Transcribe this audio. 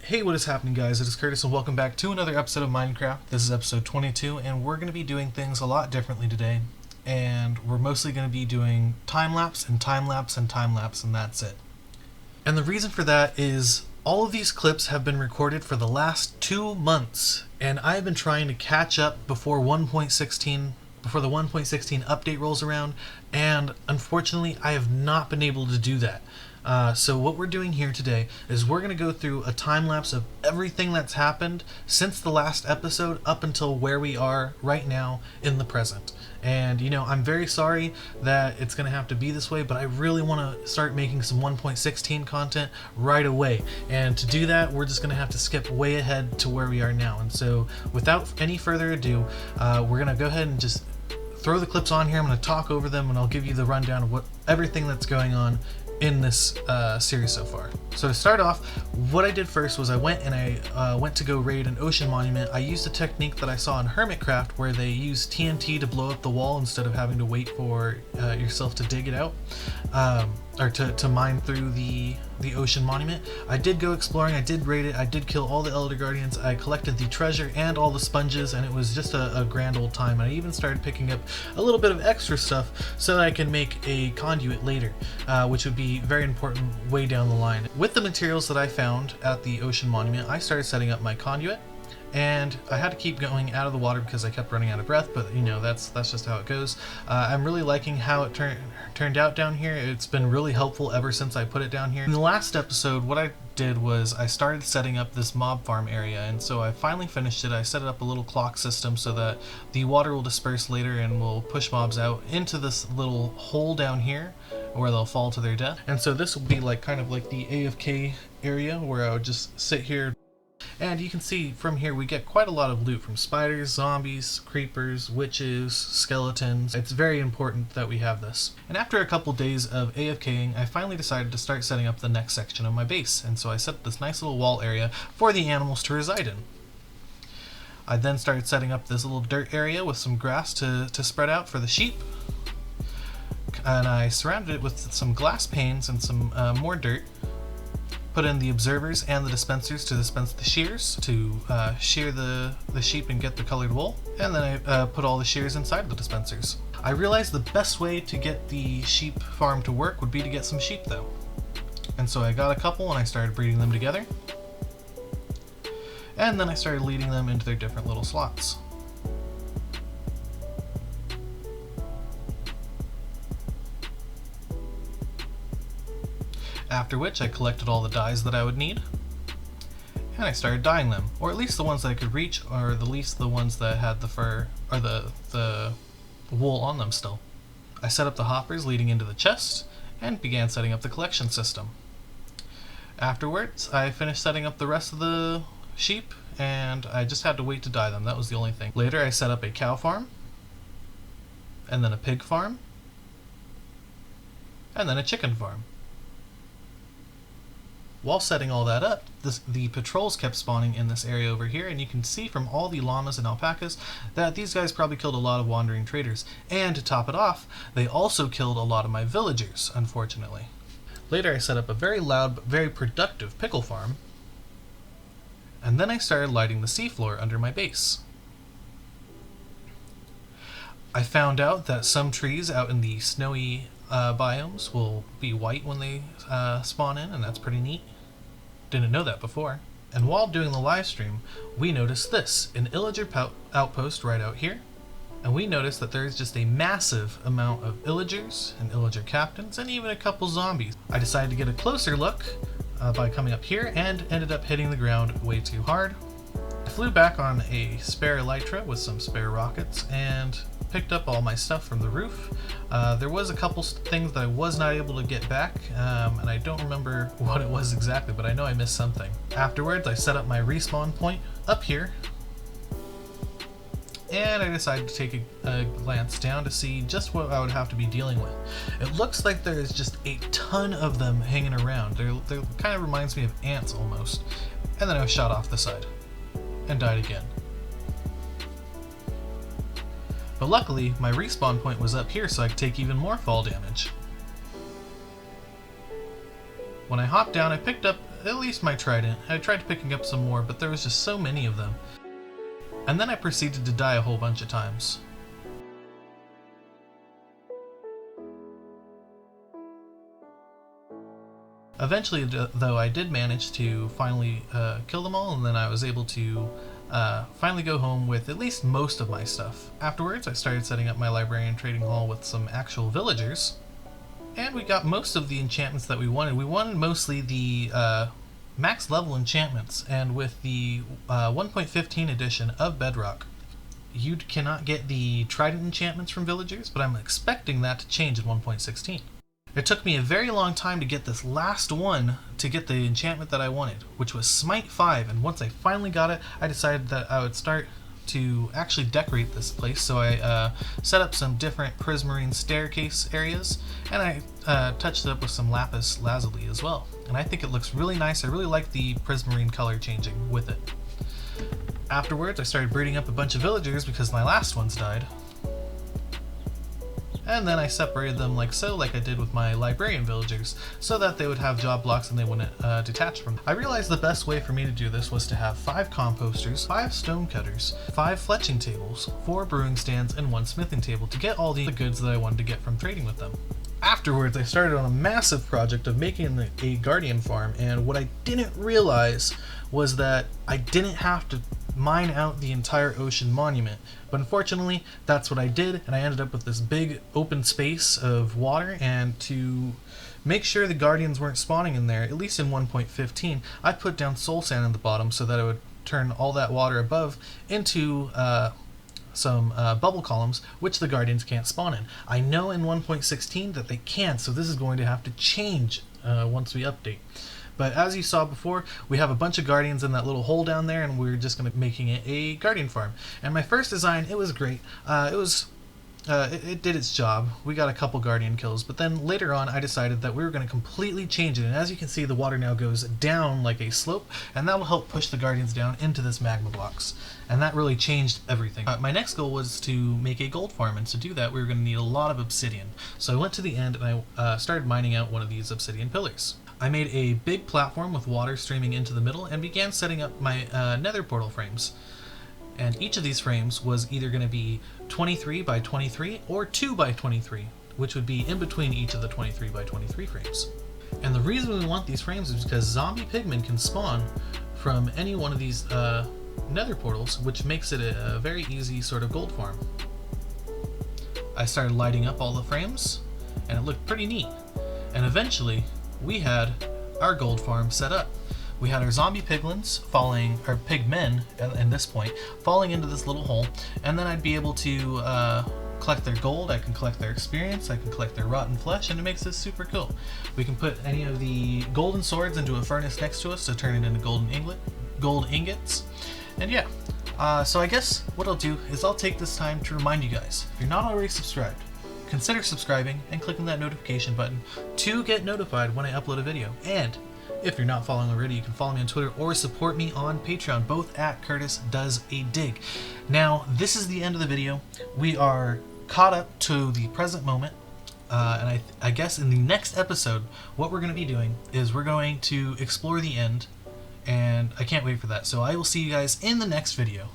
Hey, what is happening, guys? It is Curtis and welcome back to another episode of Minecraft. This is episode 22 and we're going to be doing things a lot differently today. And we're mostly going to be doing time-lapse and time-lapse and time-lapse, and that's it. And the reason for that is all of these clips have been recorded for the last 2 months, and I've been trying to catch up before the 1.16 update rolls around, and unfortunately I have not been able to do that. So what we're doing here today is we're going to go through a time-lapse of everything that's happened since the last episode up until where we are right now in the present. And, you know, I'm very sorry that it's going to have to be this way, but I really want to start making some 1.16 content right away. And to do that, we're just going to have to skip way ahead to where we are now. And so without any further ado, we're going to go ahead and just throw the clips on here. I'm going to talk over them and I'll give you the rundown of everything that's going on in this series so far. So to start off, what I did first was I went to go raid an ocean monument. I used a technique that I saw in Hermitcraft where they use TNT to blow up the wall instead of having to wait for yourself to dig it out, or to mine through the ocean monument. I did go exploring, I did raid it, I did kill all the Elder Guardians, I collected the treasure and all the sponges, and it was just a grand old time. I even started picking up a little bit of extra stuff so that I can make a conduit later, which would be very important way down the line. With the materials that I found at the ocean monument, I started setting up my conduit, and I had to keep going out of the water because I kept running out of breath, but you know, that's just how it goes. I'm really liking how it turned out down here. It's been really helpful ever since I put it down here. In the last episode, what I did was I started setting up this mob farm area, and so I finally finished it. I set up a little clock system so that the water will disperse later and will push mobs out into this little hole down here where they'll fall to their death. And so this will be like kind of like the AFK area where I would just sit here. And you can see from here we get quite a lot of loot from spiders, zombies, creepers, witches, skeletons. It's very important that we have this. And after a couple days of AFKing, I finally decided to start setting up the next section of my base. And so I set up this nice little wall area for the animals to reside in. I then started setting up this little dirt area with some grass to spread out for the sheep. And I surrounded it with some glass panes and some more dirt. Put in the observers and the dispensers to dispense the shears to shear the sheep and get the colored wool, and then I put all the shears inside the dispensers. I realized the best way to get the sheep farm to work would be to get some sheep though, and so I got a couple and I started breeding them together, and then I started leading them into their different little slots. After which I collected all the dyes that I would need, and I started dyeing them, or at least the ones that I could reach, or at least the ones that had the fur, or the wool on them still. I set up the hoppers leading into the chest, and began setting up the collection system. Afterwards, I finished setting up the rest of the sheep, and I just had to wait to dye them. That was the only thing. Later I set up a cow farm, and then a pig farm, and then a chicken farm. While setting all that up, the patrols kept spawning in this area over here, and you can see from all the llamas and alpacas that these guys probably killed a lot of wandering traders. And to top it off, they also killed a lot of my villagers, unfortunately. Later I set up a very loud but very productive pickle farm, and then I started lighting the seafloor under my base. I found out that some trees out in the snowy biomes will be white when they spawn in, and that's pretty neat. Didn't know that before. And while doing the live stream, we noticed this, an illager outpost right out here, and we noticed that there's just a massive amount of illagers and illager captains and even a couple zombies. I decided to get a closer look by coming up here and ended up hitting the ground way too hard. I flew back on a spare elytra with some spare rockets and picked up all my stuff from the roof. There was a couple things that I was not able to get back, and I don't remember what it was exactly, but I know I missed something. Afterwards, I set up my respawn point up here, and I decided to take a glance down to see just what I would have to be dealing with. It looks like there's just a ton of them hanging around. They kind of reminds me of ants almost. And then I was shot off the side and died again. But luckily, my respawn point was up here so I could take even more fall damage. When I hopped down, I picked up at least my trident. I tried picking up some more, but there was just so many of them. And then I proceeded to die a whole bunch of times. Eventually, though, I did manage to finally kill them all, and then I was able to finally go home with at least most of my stuff. Afterwards, I started setting up my librarian trading hall with some actual villagers, and we got most of the enchantments that we wanted. We wanted mostly the max level enchantments, and with the 1.15 edition of Bedrock, you cannot get the trident enchantments from villagers, but I'm expecting that to change in 1.16. It took me a very long time to get this last one to get the enchantment that I wanted, which was Smite 5, and once I finally got it, I decided that I would start to actually decorate this place. So I set up some different prismarine staircase areas, and I touched it up with some lapis lazuli as well. And I think it looks really nice. I really like the prismarine color changing with it. Afterwards, I started breeding up a bunch of villagers because my last ones died. And then I separated them like so, like I did with my librarian villagers, so that they would have job blocks and they wouldn't detach from them. I realized the best way for me to do this was to have 5 composters, 5 stone cutters, 5 fletching tables, 4 brewing stands, and 1 smithing table to get all the goods that I wanted to get from trading with them. Afterwards, I started on a massive project of making a guardian farm, and what I didn't realize was that I didn't have to mine out the entire ocean monument. But unfortunately, that's what I did, and I ended up with this big open space of water, and to make sure the guardians weren't spawning in there, at least in 1.15, I put down soul sand in the bottom so that it would turn all that water above into some bubble columns, which the guardians can't spawn in. I know in 1.16 that they can, so this is going to have to change once we update. But as you saw before, we have a bunch of guardians in that little hole down there, and we're just going to be making it a guardian farm. And my first design, it was great. It did its job. We got a couple guardian kills, but then later on I decided that we were going to completely change it. And as you can see, the water now goes down like a slope, and that will help push the guardians down into this magma blocks. And that really changed everything. My next goal was to make a gold farm, and to do that we were going to need a lot of obsidian. So I went to the end and I started mining out one of these obsidian pillars. I made a big platform with water streaming into the middle and began setting up my nether portal frames. And each of these frames was either going to be 23 by 23 or 2 by 23, which would be in between each of the 23 by 23 frames. And the reason we want these frames is because zombie pigmen can spawn from any one of these nether portals, which makes it a very easy sort of gold farm. I started lighting up all the frames, and it looked pretty neat. And eventually, we had our gold farm set up. We had our zombie piglins falling, or pigmen at this point, falling into this little hole, and then I'd be able to collect their gold, I can collect their experience, I can collect their rotten flesh, and it makes this super cool. We can put any of the golden swords into a furnace next to us to turn it into gold ingots, and yeah. So I guess what I'll do is I'll take this time to remind you guys, if you're not already subscribed, consider subscribing and clicking that notification button to get notified when I upload a video. And if you're not following already, you can follow me on Twitter or support me on Patreon, both at Curtis Does a Dig. Now, this is the end of the video. We are caught up to the present moment, and I guess in the next episode, what we're going to be doing is we're going to explore the end, and I can't wait for that. So I will see you guys in the next video.